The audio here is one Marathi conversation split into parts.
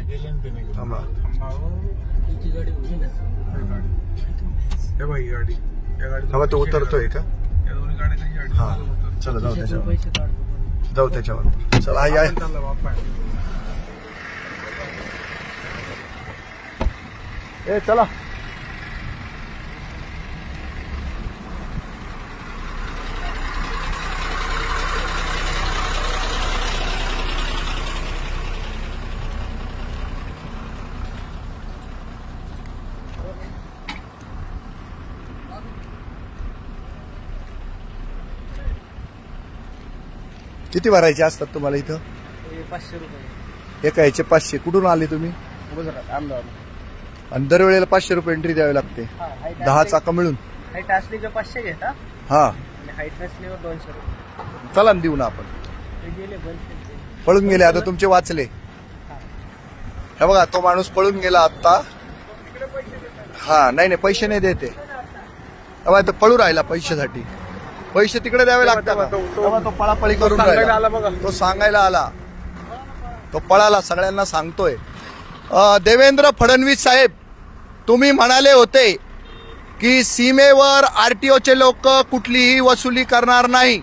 थांबा हवा तो उतरतोय का? हा चला जाऊ त्याच्यावर चला या ए चला किती भरायचे असतात तुम्हाला इथं? 500 रुपये एका याचे 500. कुठून आले तुम्ही? गुजरात अहमदाबाद. आणि दरवेळेला 500 रुपये एंट्री द्यावी लागते. 10 चाका मिळून. हाईट असली का 500 घेता. हा आणि हाईट नसल्यावर 200 रुपये. चला देऊ ना आपण. पळून गेले आता तुमचे वाचले. हे बघा तो माणूस पळून गेला आता. हा नाही पैसे नाही देते. तो पळू राहिला पैशासाठी. पैसे तिकडे द्यावे लागतात. तो पळापळी करून राहिला. तो सांगायला आला. तो पळाला. सगळ्यांना सांगतोय. देवेंद्र फडणवीस साहेब तुम्ही म्हणाले होते की सीमेवर आरटीओचे लोक कुठलीही वसुली करणार नाही,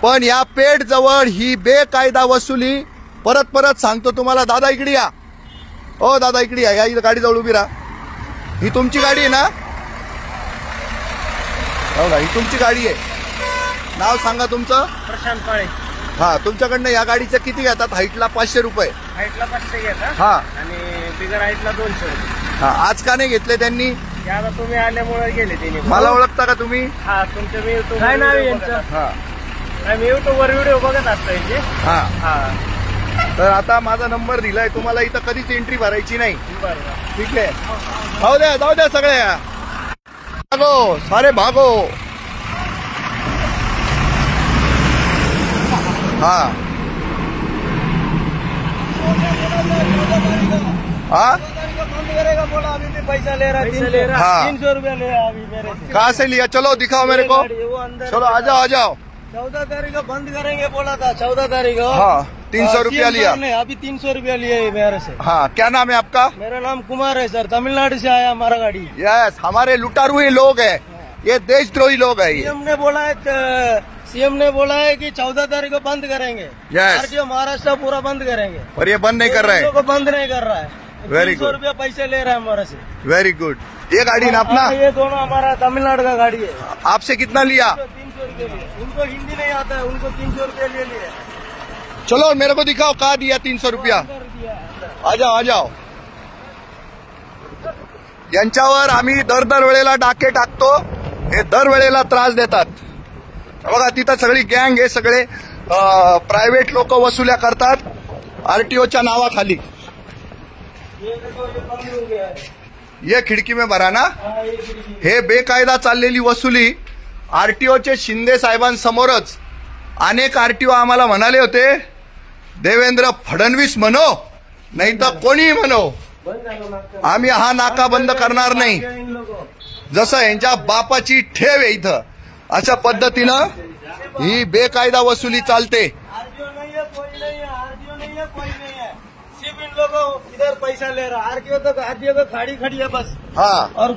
पण या पेठ जवळ ही बेकायदा वसुली परत सांगतो तुम्हाला. दादा इकडे या. ओ दादा इकडे या. इथं गाडी जवळ उभी राहा. ही तुमची गाडी आहे ना? हो ना ही तुमची गाडी आहे. नाव सांगा तुमचं? प्रशांत काळे. हा तुमच्याकडनं या गाडीचं किती घेतात? हाईटला 500 रुपये. हाईटला 500 घेतात. हा आणि बिगर हाईटला 200 रुपये. हा आज का नाही घेतले त्यांनी? आता तुम्ही आल्यामुळे गेले त्यांनी. मला ओळखता का तुम्ही? हा तुमच्या मी युट्यूब काय नाव आहे यांचं? हा मी युट्यूबवर व्हिडिओ बघत असतो यांचे. हा हा तर आता माझा नंबर दिलाय तुम्हाला. इथं कधीच एंट्री भरायची नाही. बरोबर ठीक आहे. जाऊ द्या सगळे. भागो सारे भागो. हा हाँ बंद करेगा बोला. अभी भी पैसा ले रहा है. 300 रुपया ले अभी मेरे से. कहाँ से लिया? चलो दिखाओ मेरे को. वो अंदर चलो आ जाओ. 14 तारीख को बंद करेंगे बोला था. 14 तारीख को. हाँ 300 रुपया लिया. अभी 300 रुपया लिए मेरे से. हाँ क्या नाम है आपका? मेरा नाम कुमार है सर. तमिलनाडु से आया हमारा गाड़ी. यस हमारे लुटारू ही लोग है. ये देशद्रोही लोग है. सीएम ने बोला है कि 14 तारीख को बंद करेंगे. यस महाराष्ट्र पूरा बंद करेंगे. और ये बंद नहीं कर रहे हैं. बंद नहीं कर रहा है. Very good. 300 रुपया पैसे ले रहा है हमारे से. Very good. ये गाड़ी ना अपना? ये दोनों हमारा तमिलनाडु का गाड़ी है. आपसे कितना लिया? 300 रुपये लिए. उनको हिंदी नहीं आता है. उनको 300 रुपये ले लिए. चलो मेरे को दिखाओ कहाँ दिया 300 रुपया. आ जाओ. यांच्यावर आम्ही दर वेळेला डाके टाकतो. हे दर वेळेला त्रास देतात. बघा तिथं सगळी गँग आहे. सगळे प्रायव्हेट लोक वसुल्या करतात आरटीओच्या नावाखाली. ये खिडकी में भरा ना. हे बेकायदा चाललेली वसुली आरटीओचे शिंदे साहेबांसमोरच अनेक आरटीओ आम्हाला म्हणाले होते देवेंद्र फडणवीस म्हणो नाही तर कोणीही म्हणो आम्ही हा नाका बंद करणार नाही. जसं यांच्या बापाची ठेव आहे इथं अशा पद्धतीनं ही बेकायदा वसुली चालते. आरटीओ नहीं है कोई नहीं है. सिर्फ इन लोगों इधर पैसा ले रहा. आरटीओ का खाड़ी खड़ी है बस. हाँ और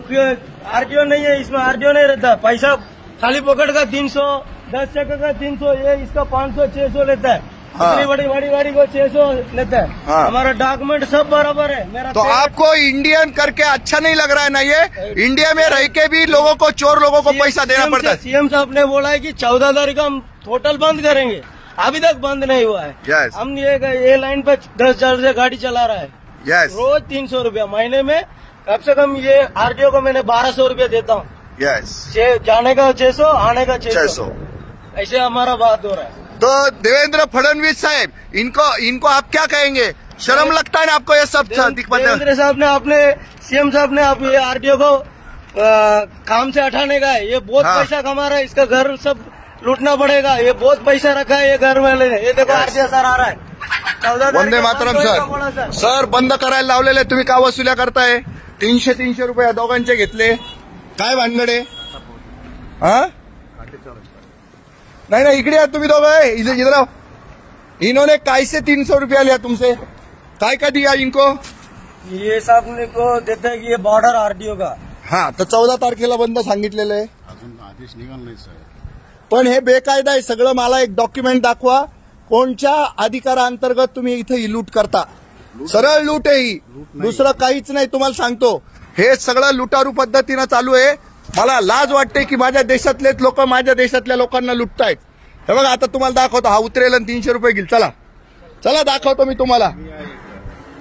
आरटीओ नहीं है. इसमें आरटीओ नहीं रहता. पैसा खाली पकड़ का 300, 10 चक्कर का 300. ये इसका 500 600 लेता है. हाँ। इतनी बड़ी गाड़ी को 600 लेता है. हाँ। हमारा डॉक्यूमेंट सब बराबर है. मेरा तो आपको इंडियन करके अच्छा नहीं लग रहा है ना? ये इंडिया में रह के भी लोगों को चोर लोगों को पैसा देना पड़ता है. सीएम साहब ने बोला है कि 14 तारीख को हम टोटल बंद करेंगे. अभी तक बंद नहीं हुआ है. यस हम ये लाइन पे 10,000 से गाड़ी चला रहा है. यस रोज 300 रुपया महीने में. कम से कम ये आरटीओ को मैंने 1200 रुपया देता हूँ. यस जाने का 600, आने का 600. 600. ऐसे हमारा बात हो रहा है. तो देवेंद्र फडणवीस साहब इनको आप क्या कहेंगे? शर्म लगता है ना आपको ये सब दिखवाते? देवेंद्र साहब ने अपने सीएम साहब ने आप ये आरटीओ को काम से हटाने का है. ये बहुत पैसा कमा रहा है. इसका घर सब लूटना पड़ेगा. ये बहुत पैसा रखा है ये घर वाले ने. ये देखो आरटीओ सर आ रहा है. वंदे मातरम सर. सर बंद करायला लावलेले तुम्ही का वसुल्या करताय? 300 रुपये दोघांचे घेतले. काय भानगडे? हा नहीं इकडे तुम्ही दोघं इधर आओ. इन्होंने कैसे 300 रुपया लिया तुमसे? काय का दिया इनको? ये साहब को देते हैं कि ये बॉर्डर आरटीओ का। हा, तर 14 तारखेला बंद सांगितलेलं आहे, अजून आदेश निघाला नाही साहेब. पण हे बेकायदा आहे सगळं. मला एक डॉक्युमेंट दाखवा, कोणत्या अधिकाराअंतर्गत तुम्ही इथं ही लूट करता. सरळ लूट आहे ही, दुसरं काहीच नाही. तुम्हाला सांगतो, हे सगळं लुटारू पद्धतीनं चालू आहे. मला लाज वाटते की माझ्या देशातलेच लोक माझ्या देशातल्या लोकांना लुटतायत. हे बघा, आता तुम्हाला दाखवतो. हा उतरेल आणि 300 रुपये घेईल. चला चला, दाखवतो मी तुम्हाला.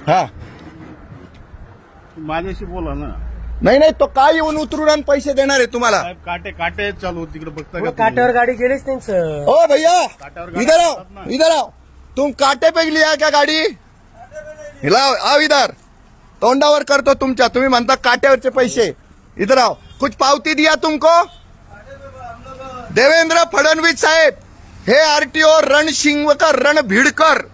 हा, माझ्याशी बोला ना नाही नाही, तो काय येऊन उतरून आणि पैसे देणार आहे तुम्हाला. साहेब. काटे चालू तिकडे बघता का काट्यावर गाडी गेलीच नाही सर। ओ भैया, काट्यावर गाडी इधर आओ, असतात ना. इधर आओ. तुम काटे पे लिया क्या गाडी? हिलाओ, आओ इधर. तोंडावर करतो तुमच्या. तुम्ही म्हणता काट्यावरचे पैसे. इधर आओ. कुछ पावती दिया तुमको? देवेंद्र फडणवीस साहेब, हे आरटीओ रणशिंगकर, रणभिडकर,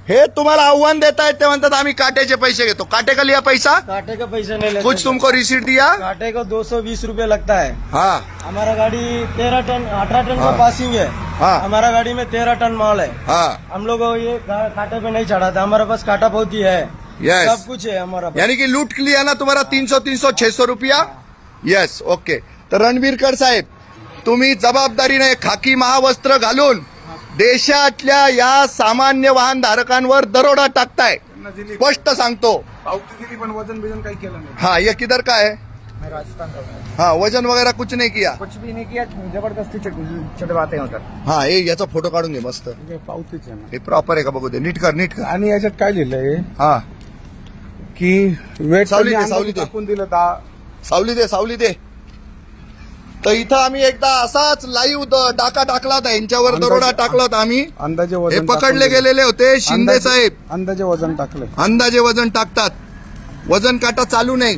हे तुम्हाला आव्हान देत आहेत. ते म्हणतात आम्ही काट्याचे पैसे घेतो. काटे का लिया पैसा? काटे का पैसा नहीं लेते। कुछ तुमको रिसीट दिया? काटे को 220 रुपए लगता है। हाँ हमारा गाड़ी 18 टन हाँ। का पासिंग है। हाँ। हमारा गाड़ी में 13 टन माल है। हाँ, हम लोग ये काटे पे नहीं चढ़ाते, हमारे पास काटा बहुत ही है। यस. सब कुछ है हमारा पास। यानी कि लूट लिया ना तुम्हाला 300 600 रुपया. Yes, okay. तर रणबीरकर साहेब, तुम्ही जबाबदारीने खाकी महावस्त्र घालून देशातल्या या सामान्य वाहन धारकांवर दरोडा टाकताय. स्पष्ट सांगतो. पावती दिली पण वजन बिजन काही केलं नाही। हाँ, ये किधर का है? मैं राजस्थान का हूँ। हाँ, वजन वगैरह कुछ नहीं किया. कुछ भी नहीं किया, जबरदस्ती चढवाते हैं उधर। हाँ, हे याचा फोटो काढून घे मस्त. हे पावतीच आहे ना। हे प्रॉपर आहे का बघू दे. नीट कर, नीट कर. आणि याच्यात काय लिहिलंय हा, की वेट सावली दे, सावली दे. टाकून दिलं 10 सावली दे, सावली दे. तर इथं आम्ही एकदा असाच लाईव्ह डाका टाकला होता, यांच्यावर दरोडा टाकला होता आम्ही. अंदाजे हे वजन पकडले टाकून गेलेले होते शिंदे अंदाजे- साहेब. अंदाजे वजन टाकलंय। अंदाजे वजन टाकतात, वजन काटा चालू नाही.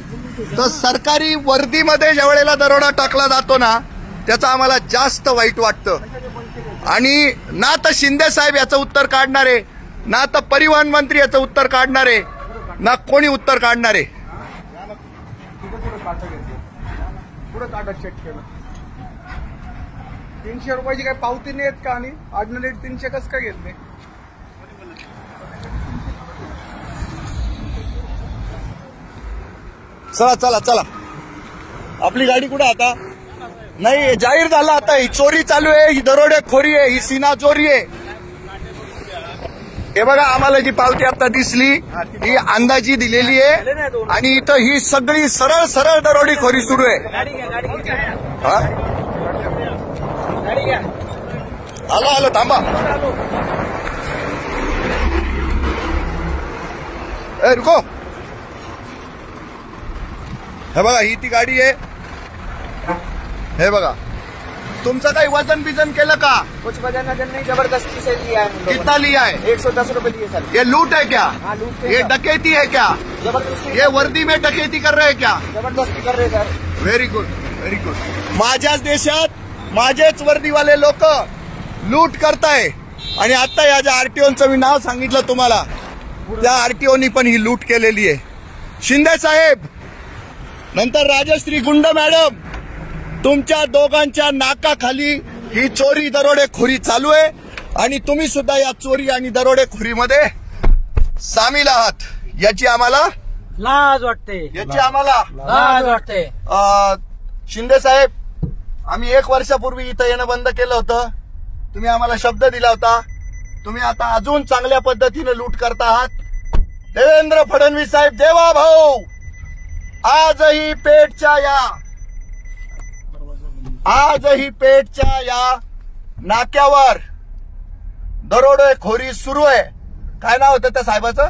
तर सरकारी वर्दीमध्ये ज्या वेळेला दरोडा टाकला जातो ना, त्याचं आम्हाला जास्त वाईट वाटतं. आणि ना तर शिंदे साहेब याचं उत्तर काढणारे, ना तर परिवहन मंत्री याचं उत्तर काढणारे, ना कोणी उत्तर काढणारे. पुढे काटा चेक केलं। 300 रुपयाची काही पावती नाही आहेत का? आणि ऑर्डिनरी 300 कसं काय घेतले? चला चला चला, आपली गाडी कुठे आता? नाही, जाहीर झालं आता. ही चोरी चालू आहे, ही दरोडेखोरी आहे, ही सीना चोरी आहे. हे बघा, आम्हाला जी पावती आता दिसली ही अंदाजी दिलेली आहे. आणि इथं ही सगळी सरळ सरळ दरोडेखोरी सुरू आहे. हा? आलो आलो, थांबा. ए, रुको. हे बघा, ही ती गाडी आहे. हे बघा, तुमचं काही वजन बिजन केलं का? कुछ वजन नहीं, जबरदस्ती से लिया है। कितना लिया है? 110 रुपए लिए सर। ये लूट है क्या? हाँ, लूट है ये सर। डकैती है क्या? जबरदस्ती ये वर्दी में डकैती कर रहे हैं क्या? जबरदस्ती कर रहे sir. Very good, very good. माझ्याच देशात माझेच वर्दीवाले लोक लूट करताय. आणि आता या ज्या आरटीओचं मी नाव सांगितलं तुम्हाला, त्या आरटीओनी पण ही लूट केलेली आहे. शिंदे साहेब, नंतर राजश्री गुंड मॅडम, तुमच्या दोघांच्या नाकाखाली ही चोरी दरोडेखोरी चालू आहे. आणि तुम्ही सुद्धा या चोरी आणि दरोडेखोरीमध्ये सामील आहात. याची आम्हाला लाज वाटते, याची आम्हाला लाज वाटते. शिंदे साहेब, आम्ही 1 वर्षापूर्वी इथं येणं बंद केलं होतं. तुम्ही आम्हाला शब्द दिला होता. तुम्ही आता अजून चांगल्या पद्धतीने लूट करता आहात. देवेंद्र फडणवीस साहेब, देवा भाऊ, आजही पेठच्या या नाक्यावर दरोडेखोरी सुरू आहे. काय नाव होतं त्या साहेबाचं?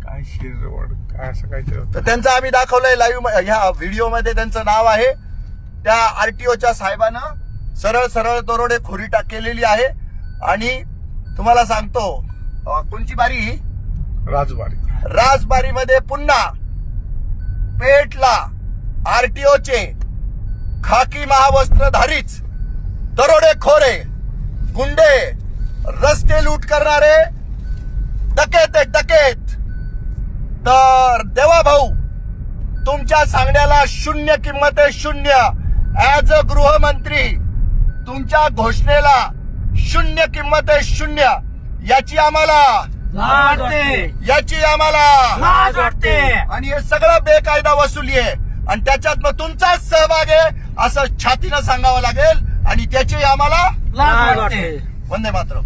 काय शिरवड काय असं काहीतरी होतं। तर त्यांचं आम्ही दाखवलंय लाईव्ह, ह्या व्हिडिओमध्ये त्यांचं नाव आहे. त्या आरटीओच्या साहेबानं सरळ सरळ दरोडेखोरी केलेली आहे. आणि तुम्हाला सांगतो, कोणची बारी ही? राजबारीमध्ये पुन्हा पेठला आरटीओचे खाकी महावस्त्रधारीच दरोडेखोरे, गुंडे, रस्ते लूट करणारे डकेत. तर देवा भाऊ, तुमच्या सांगण्याला शून्य किंमत आहे, शून्य. ऍज अ गृहमंत्री तुमच्या घोषणेला शून्य किंमत आहे, शून्य. याची आम्हाला लाज वाटते, याची आम्हाला लाज वाटते. आणि हे सगळं बेकायदा वसुली आहे आणि त्याच्यात मग तुमचाच सहभाग आहे असं छातीनं सांगावं लागेल आणि त्याची आम्हाला लाज वाटते. वंदे मातरम.